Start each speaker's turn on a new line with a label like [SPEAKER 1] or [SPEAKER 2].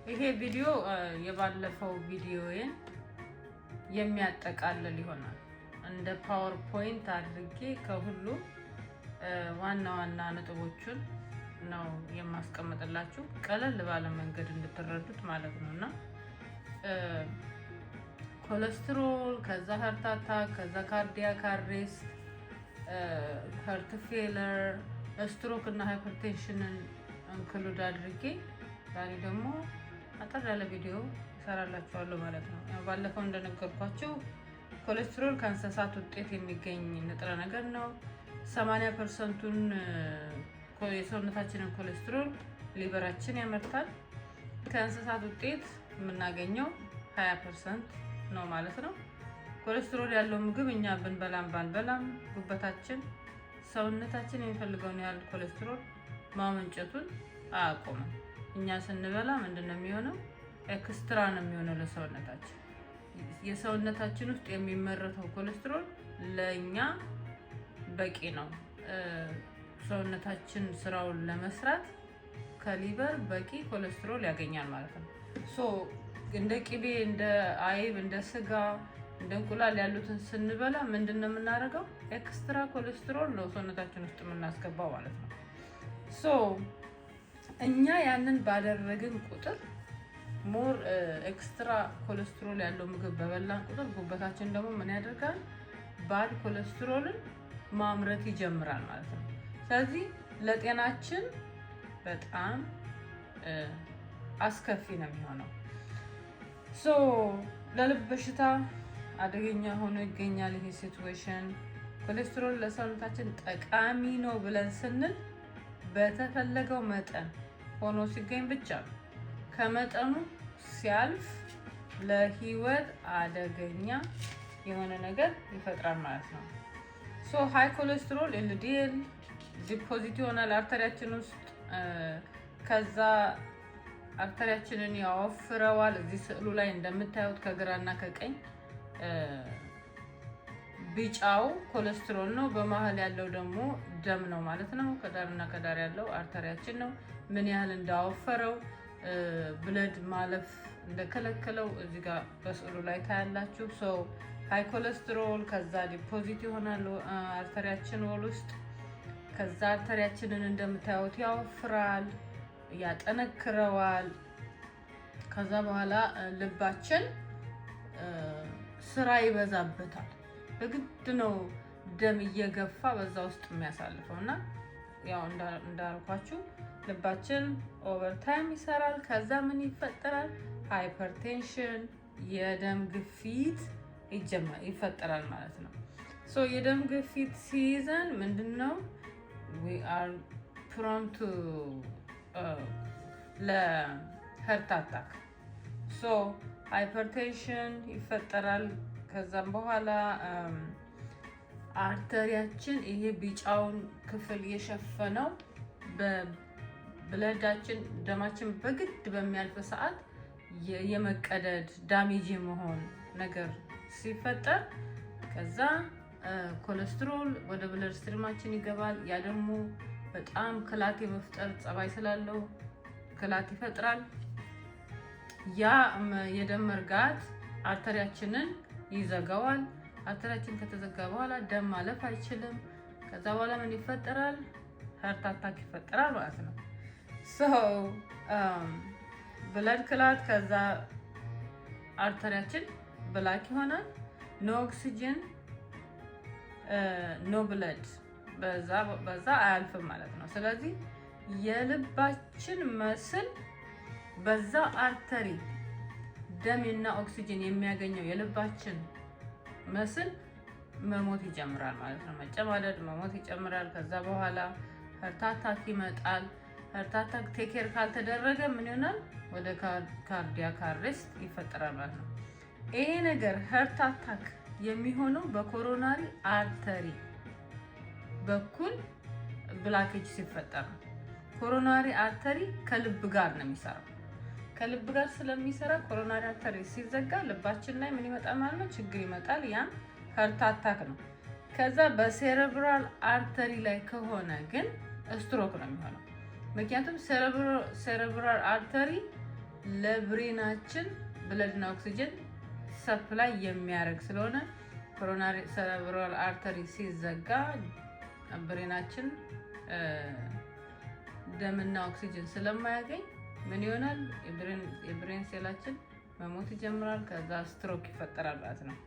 [SPEAKER 1] ይሄ ቪዲዮ የባለፈው ቪዲዮዬን የሚያጠቃልል ይሆናል። እንደ ፓወርፖይንት አድርጌ ከሁሉ ዋና ዋና ነጥቦችን ነው የማስቀምጥላችሁ ቀለል ባለ መንገድ እንድትረዱት ማለት ነውና ኮሌስትሮል፣ ከዛ ሃርት አታክ፣ ከዛ ካርዲያክ አሬስት፣ ሃርት ፌለር፣ ስትሮክ እና ሃይፐርቴንሽንን እንክሉድ አድርጌ ዛሬ ደግሞ አጠር ያለ ቪዲዮ እሰራላችኋለሁ ማለት ነው። ባለፈው እንደነገርኳችሁ ኮሌስትሮል ከእንስሳት ውጤት የሚገኝ ንጥረ ነገር ነው። 80%ቱን የሰውነታችንን ኮሌስትሮል ሊቨራችን ያመርታል። ከእንስሳት ውጤት የምናገኘው 20% ነው ማለት ነው። ኮሌስትሮል ያለው ምግብ እኛ ብንበላም ባንበላም ጉበታችን ሰውነታችን የሚፈልገውን ያህል ኮሌስትሮል ማመንጨቱን አያቆምም። እኛ ስንበላ ምንድነው የሚሆነው? ኤክስትራ ነው የሚሆነው ለሰውነታችን። የሰውነታችን ውስጥ የሚመረተው ኮሌስትሮል ለኛ በቂ ነው። ሰውነታችን ስራውን ለመስራት ከሊቨር በቂ ኮሌስትሮል ያገኛል ማለት ነው። እንደ ቅቤ፣ እንደ አይብ፣ እንደ ስጋ፣ እንደ እንቁላል ያሉትን ስንበላ ምንድነው የምናደርገው? ኤክስትራ ኮሌስትሮል ነው ሰውነታችን ውስጥ የምናስገባው ማለት ነው። እኛ ያንን ባደረግን ቁጥር ሞር ኤክስትራ ኮሌስትሮል ያለው ምግብ በበላን ቁጥር ጉበታችን ደግሞ ምን ያደርጋል? ባድ ኮሌስትሮልን ማምረት ይጀምራል ማለት ነው። ስለዚህ ለጤናችን በጣም አስከፊ ነው የሚሆነው። ለልብ በሽታ አደገኛ ሆኖ ይገኛል ይሄ ሲቹዌሽን። ኮሌስትሮል ለሰውነታችን ጠቃሚ ነው ብለን ስንል በተፈለገው መጠን ሆኖ ሲገኝ ብቻ ነው። ከመጠኑ ሲያልፍ ለህይወት አደገኛ የሆነ ነገር ይፈጥራል ማለት ነው። ሃይ ኮሌስትሮል ኤልዲኤል ዲፖዚት ይሆናል አርተሪያችን ውስጥ። ከዛ አርተሪያችንን ያወፍረዋል። እዚህ ስዕሉ ላይ እንደምታዩት ከግራና ከቀኝ ቢጫው ኮሌስትሮል ነው፣ በመሀል ያለው ደግሞ ደም ነው ማለት ነው። ከዳርና ከዳር ያለው አርተሪያችን ነው። ምን ያህል እንዳወፈረው ብለድ ማለፍ እንደከለከለው እዚህ ጋር በስዕሉ ላይ ታያላችሁ። ሃይ ኮሌስትሮል ከዛ ዲፖዚት ይሆናል አርተሪያችን ወል ውስጥ። ከዛ አርተሪያችንን እንደምታዩት ያወፍራል፣ ያጠነክረዋል። ከዛ በኋላ ልባችን ስራ ይበዛበታል። በግድ ነው ደም እየገፋ በዛ ውስጥ የሚያሳልፈው እና ያው እንዳልኳችሁ ልባችን ኦቨርታይም ይሰራል። ከዛ ምን ይፈጠራል? ሃይፐርቴንሽን የደም ግፊት ይፈጠራል ማለት ነው። የደም ግፊት ሲይዘን ምንድነው we are prone to ለሄርት አታክ ሃይፐርቴንሽን ይፈጠራል። ከዛም በኋላ አርተሪያችን ይሄ ቢጫውን ክፍል የሸፈነው በብለዳችን ደማችን በግድ በሚያልፍ ሰዓት የመቀደድ ዳሜጅ መሆን ነገር ሲፈጠር ከዛ ኮሌስትሮል ወደ ብለድ ስትሪማችን ይገባል። ያ ደግሞ በጣም ክላት የመፍጠር ጸባይ ስላለው ክላት ይፈጥራል። ያ የደም መርጋት አርተሪያችንን ይዘጋዋል። አርተሪያችን ከተዘጋ በኋላ ደም ማለፍ አይችልም። ከዛ በኋላ ምን ይፈጠራል? ሃርት አታክ ይፈጠራል ማለት ነው። ብለድ ክላት፣ ከዛ አርተሪያችን ብላክ ይሆናል። ኖ ኦክሲጅን ኖ ብለድ በዛ አያልፍም ማለት ነው። ስለዚህ የልባችን መስል በዛ አርተሪ ደምና ኦክሲጅን የሚያገኘው የልባችን መስል መሞት ይጀምራል ማለት ነው። መጨማደድ፣ መሞት ይጨምራል። ከዛ በኋላ ሃርት አታክ ይመጣል። ሃርት አታክ ቴክ ኬር ካልተደረገ ምን ይሆናል? ወደ ካርዲያክ አሬስት ይፈጠራል ማለት ነው። ይሄ ነገር ሃርት አታክ የሚሆነው በኮሮናሪ አርተሪ በኩል ብላኬጅ ሲፈጠር ነው። ኮሮናሪ አርተሪ ከልብ ጋር ነው የሚሰራው። ከልብ ጋር ስለሚሰራ ኮሮናሪ አርተሪ ሲዘጋ ልባችን ላይ ምን ይመጣል ማለት ነው? ችግር ይመጣል። ያም ሃርት አታክ ነው። ከዛ በሴሬብራል አርተሪ ላይ ከሆነ ግን ስትሮክ ነው የሚሆነው። ምክንያቱም ሴሬብራል አርተሪ ለብሬናችን ብለድና ኦክሲጅን ሰፕላይ የሚያደርግ ስለሆነ ኮሮናሪ ሰረብራል አርተሪ ሲዘጋ ብሬናችን ደምና ኦክሲጅን ስለማያገኝ ምን ይሆናል? የብሬን ሴላችን መሞት ይጀምራል። ከዛ ስትሮክ ይፈጠራል ማለት ነው።